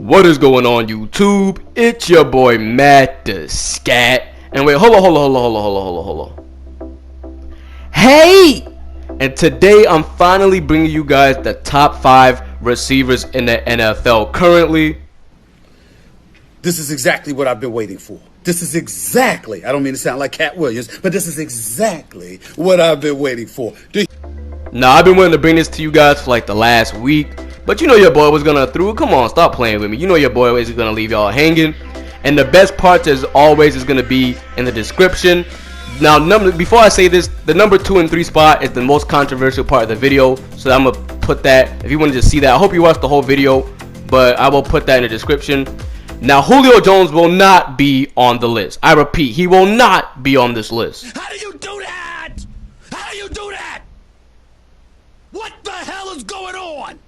What is going on, YouTube? It's your boy Matt the Scat. And wait, hold on. Hey! And today I'm finally bringing you guys the top 5 receivers in the NFL currently. This is exactly what I've been waiting for. This is exactly, I don't mean to sound like Cat Williams, but this is exactly what I've been waiting for. Now, I've been wanting to bring this to you guys for like the last week, but you know your boy was gonna through. Come on, stop playing with me. You know your boy is gonna leave y'all hanging. And the best part, as always, is gonna be in the description. Now, before I say this, the number 2 and 3 spot is the most controversial part of the video, so I'm gonna put that. If you want to just see that, I hope you watch the whole video, but I will put that in the description. Now, Julio Jones will not be on the list. I repeat, he will not be on this list. How do you do that? How do you do that? What the hell is going on?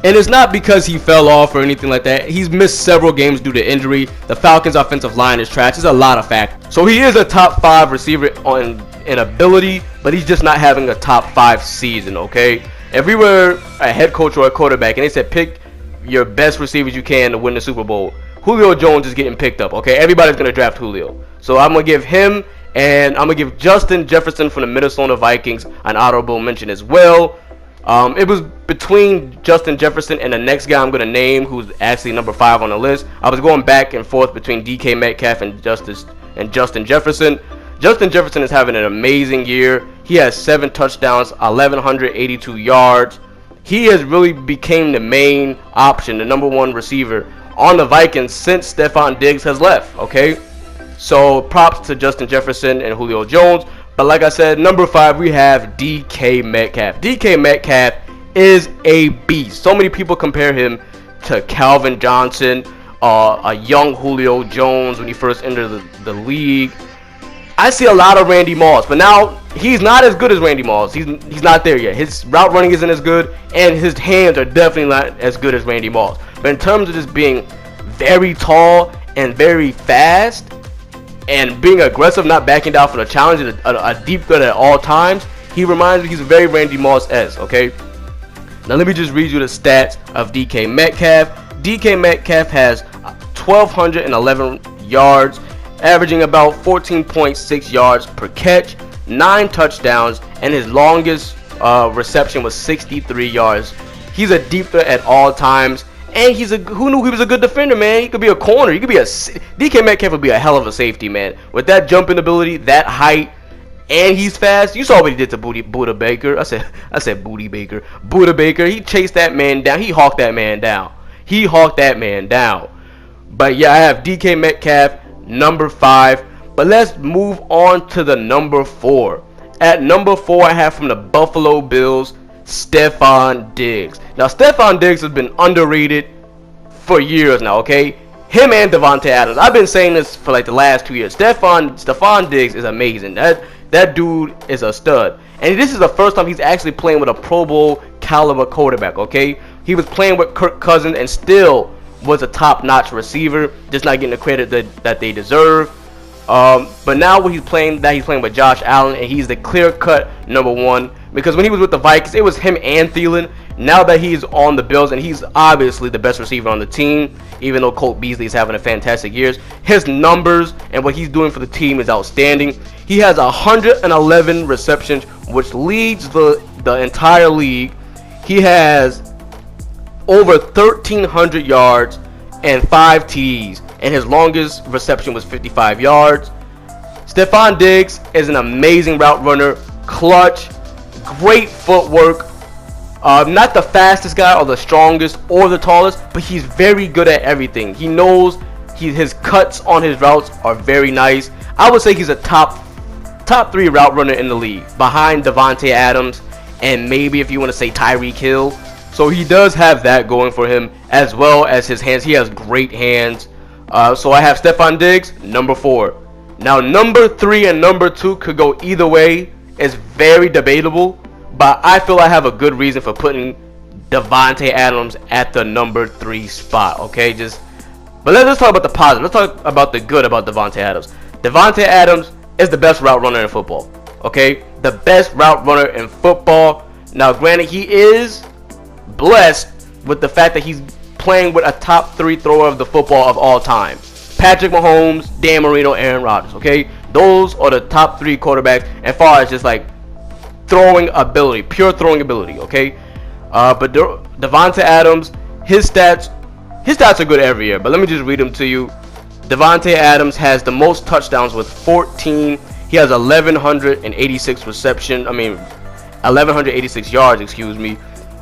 And it's not because he fell off or anything like that. He's missed several games due to injury. The Falcons' offensive line is trash. There's a lot of factors. So he is a top 5 receiver in ability, but he's just not having a top 5 season, okay? If we were a head coach or a quarterback and they said pick your best receivers you can to win the Super Bowl, Julio Jones is getting picked up, okay? Everybody's going to draft Julio. So I'm going to give him, and I'm going to give Justin Jefferson from the Minnesota Vikings an honorable mention as well. It was between Justin Jefferson and the next guy I'm going to name, who's actually number 5 on the list. I was going back and forth between DK Metcalf and Justin Jefferson. Justin Jefferson is having an amazing year. He has 7 touchdowns, 1,182 yards. He has really became the main option, the number 1 receiver on the Vikings since Stephon Diggs has left, okay? So props to Justin Jefferson and Julio Jones. But like I said, number 5, we have DK Metcalf. DK Metcalf is a beast. So many people compare him to Calvin Johnson, a young Julio Jones when he first entered the league. I see a lot of Randy Moss, but now he's not as good as Randy Moss. He's not there yet. His route running isn't as good, and his hands are definitely not as good as Randy Moss. But in terms of just being very tall and very fast, and being aggressive, not backing down for the challenge, and a deep threat at all times, he reminds me he's very Randy Moss-esque, okay? Now let me just read you the stats of DK Metcalf. DK Metcalf has 1,211 yards, averaging about 14.6 yards per catch, 9 touchdowns, and his longest reception was 63 yards. He's a deep threat at all times. And who knew he was a good defender, man? He could be a corner. He could be DK Metcalf would be a hell of a safety, man. With that jumping ability, that height, and he's fast. You saw what he did to Buda Baker. I said Booty Baker. Buda Baker. He chased that man down. He hawked that man down. But yeah, I have DK Metcalf number 5. But let's move on to the number 4. At number 4, I have from the Buffalo Bills, Stephon Diggs. Now, Stephon Diggs has been underrated for years now, okay? Him and Davante Adams. I've been saying this for like the last 2 years. Stephon Diggs is amazing. That dude is a stud. And this is the first time he's actually playing with a Pro Bowl caliber quarterback, okay? He was playing with Kirk Cousins and still was a top-notch receiver, just not getting the credit that they deserve. But now he's playing with Josh Allen, and he's the clear-cut number 1. Because when he was with the Vikings, it was him and Thielen. Now that he's on the Bills, and he's obviously the best receiver on the team, even though Colt Beasley is having a fantastic year, his numbers and what he's doing for the team is outstanding. He has 111 receptions, which leads the entire league. He has over 1,300 yards and 5 TDs, and his longest reception was 55 yards. Stephon Diggs is an amazing route runner, clutch, great footwork. Not the fastest guy or the strongest or the tallest, but he's very good at everything. He knows his cuts on his routes are very nice. I would say he's a top 3 route runner in the league, behind Davante Adams and maybe, if you want to say, Tyreek Hill. So he does have that going for him, as well as his hands. He has great hands. So I have Stephon Diggs, number 4. Now, number 3 and number 2 could go either way. It's very debatable, but I feel I have a good reason for putting Davante Adams at the number 3 spot, okay? But let's talk about the positive. Let's talk about the good about Davante Adams. Davante Adams is the best route runner in football, okay? The best route runner in football. Now, granted, he is blessed with the fact that he's playing with a top 3 thrower of the football of all time. Patrick Mahomes, Dan Marino, Aaron Rodgers, okay? Those are the top 3 quarterbacks as far as just like throwing ability, pure throwing ability, okay? But Davante Adams, his stats are good every year, but let me just read them to you. Davante Adams has the most touchdowns with 14. He has 1186 yards, excuse me,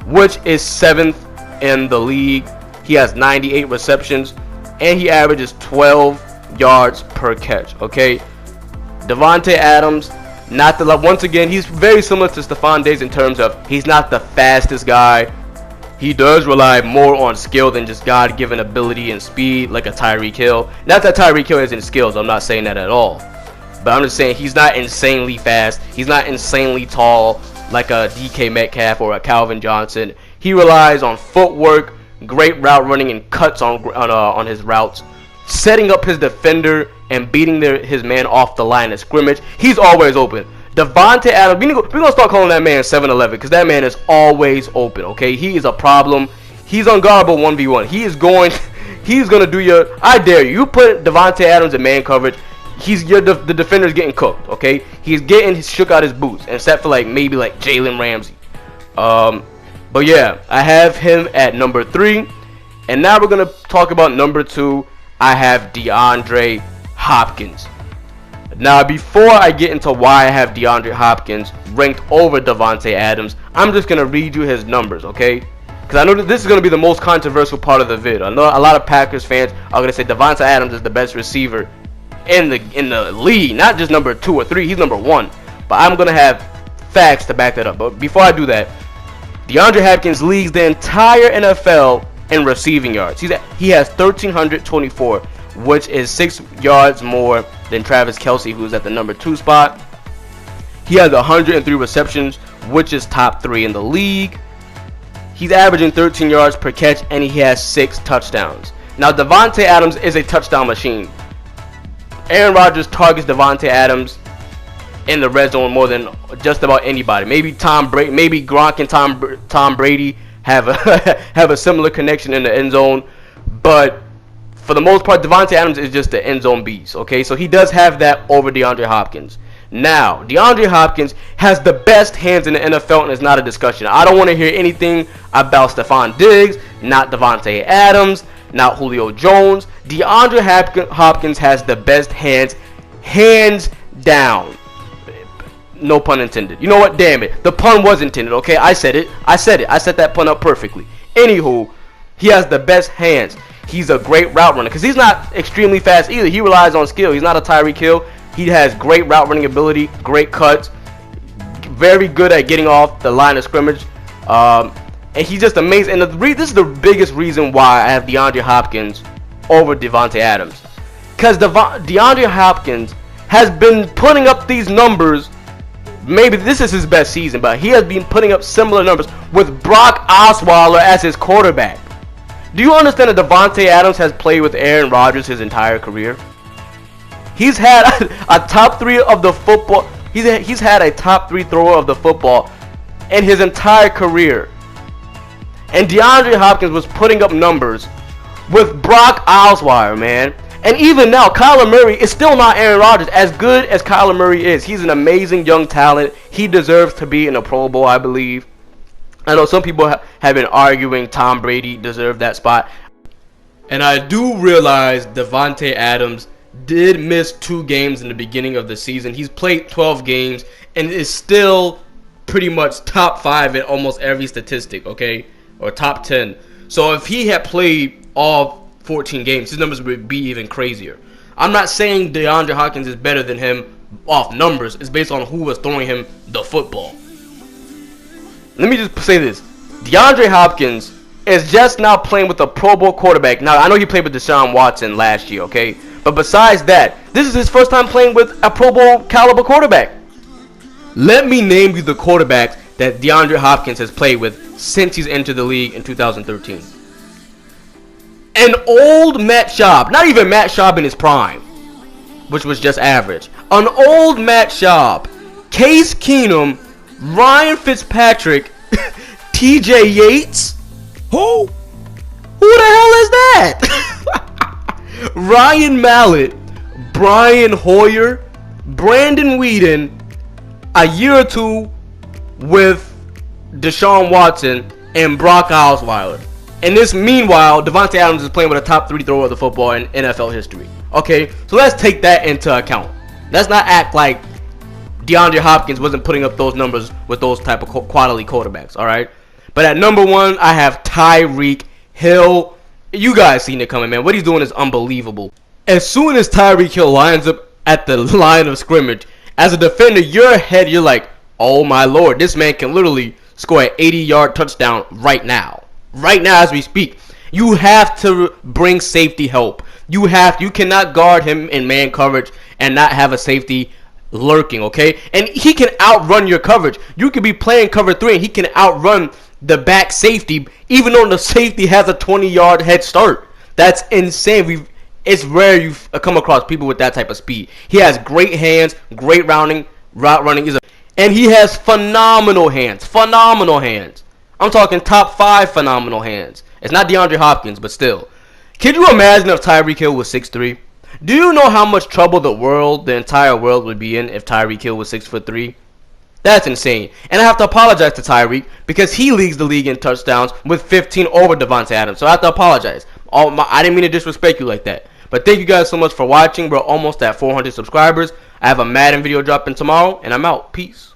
which is 7th in the league. He has 98 receptions, and he averages 12 yards per catch, okay? Davante Adams, once again, he's very similar to Stephon Diggs in terms of he's not the fastest guy. He does rely more on skill than just God-given ability and speed like a Tyreek Hill. Not that Tyreek Hill isn't skills, I'm not saying that at all. But I'm just saying he's not insanely fast. He's not insanely tall like a DK Metcalf or a Calvin Johnson. He relies on footwork, great route running, and cuts on his routes, setting up his defender and beating his man off the line of scrimmage. He's always open. Davante Adams, we're going to start calling that man 7-11 because that man is always open, okay? He is a problem. He's unguardable 1v1. He's going to do I dare you. You put Davante Adams in man coverage, the defender's getting cooked, okay? He's getting shook out his boots, except for maybe Jalen Ramsey. But yeah, I have him at number 3. And now we're going to talk about number 2. I have DeAndre Hopkins. Now, before I get into why I have DeAndre Hopkins ranked over Davante Adams, I'm just going to read you his numbers, okay? Because I know that this is going to be the most controversial part of the vid. I know a lot of Packers fans are going to say Davante Adams is the best receiver in the league. Not just number 2 or 3, he's number 1. But I'm going to have facts to back that up. But before I do that, DeAndre Hopkins leads the entire NFL in receiving yards. He has 1,324, which is 6 yards more than Travis Kelce, who's at the number 2 spot. He has 103 receptions, which is top 3 in the league. He's averaging 13 yards per catch, and he has 6 touchdowns. Now, Davante Adams is a touchdown machine. Aaron Rodgers targets Davante Adams in the red zone more than just about anybody. Maybe Gronk and Tom Brady have a similar connection in the end zone, but for the most part, Davante Adams is just the end zone beast, okay? So he does have that over DeAndre Hopkins. Now, DeAndre Hopkins has the best hands in the NFL, and it's not a discussion. I don't want to hear anything about Stephon Diggs, not Davante Adams, not Julio Jones. DeAndre Hopkins has the best hands down. No pun intended. You know what? Damn it. The pun was intended, okay? I said it. I set that pun up perfectly. Anywho, he has the best hands. He's a great route runner because he's not extremely fast either. He relies on skill. He's not a Tyreek Hill. He has great route running ability, great cuts, very good at getting off the line of scrimmage. And he's just amazing. And this is the biggest reason why I have DeAndre Hopkins over Davante Adams. Because DeAndre Hopkins has been putting up these numbers. Maybe this is his best season, but he has been putting up similar numbers with Brock Osweiler as his quarterback. Do you understand that Davante Adams has played with Aaron Rodgers his entire career? He's had a top 3 of the football. He's had a top 3 thrower of the football in his entire career. And DeAndre Hopkins was putting up numbers with Brock Osweiler, man. And even now, Kyler Murray is still not Aaron Rodgers. As good as Kyler Murray is, he's an amazing young talent. He deserves to be in a Pro Bowl, I believe. I know some people have been arguing Tom Brady deserved that spot. And I do realize Davante Adams did miss 2 games in the beginning of the season. He's played 12 games and is still pretty much top 5 in almost every statistic, okay? Or top 10. So if he had played all 14 games, his numbers would be even crazier. I'm not saying DeAndre Hopkins is better than him off numbers. It's based on who was throwing him the football. Let me just say this. DeAndre Hopkins is just now playing with a Pro Bowl quarterback. Now, I know he played with Deshaun Watson last year, okay? But besides that, this is his first time playing with a Pro Bowl caliber quarterback. Let me name you the quarterbacks that DeAndre Hopkins has played with since he's entered the league in 2013. An old Matt Schaub, not even Matt Schaub in his prime, which was just average. An old Matt Schaub, Case Keenum, Ryan Fitzpatrick, TJ Yates. Who? Who the Ryan Mallett, Brian Hoyer, Brandon Whedon, a year or two with Deshaun Watson and Brock Osweiler. And this meanwhile, Devontae Adams is playing with a top 3 thrower of the football in NFL history. Okay, so let's take that into account. Let's not act like DeAndre Hopkins wasn't putting up those numbers with those type of quality quarterbacks, all right? But at number 1, I have Tyreek Hill. You guys seen it coming, man. What he's doing is unbelievable. As soon as Tyreek Hill lines up at the line of scrimmage, as a defender, you're like, oh my lord, this man can literally score an 80-yard touchdown right now. Right now as we speak. You have to bring safety help. You cannot guard him in man coverage and not have a safety lurking, okay? And he can outrun your coverage. You could be playing cover 3 and he can outrun the back safety even though the safety has a 20-yard head start. That's insane. It's rare you come across people with that type of speed. He has great hands, great route running, and he has phenomenal hands. Phenomenal hands. I'm talking top 5 phenomenal hands. It's not DeAndre Hopkins, but still. Could you imagine if Tyreek Hill was 6'3"? Do you know how much trouble the entire world would be in if Tyreek Hill was 6'3"? That's insane. And I have to apologize to Tyreek because he leads the league in touchdowns with 15 over Devontae Adams. So I have to apologize. I didn't mean to disrespect you like that. But thank you guys so much for watching. We're almost at 400 subscribers. I have a Madden video dropping tomorrow, and I'm out. Peace.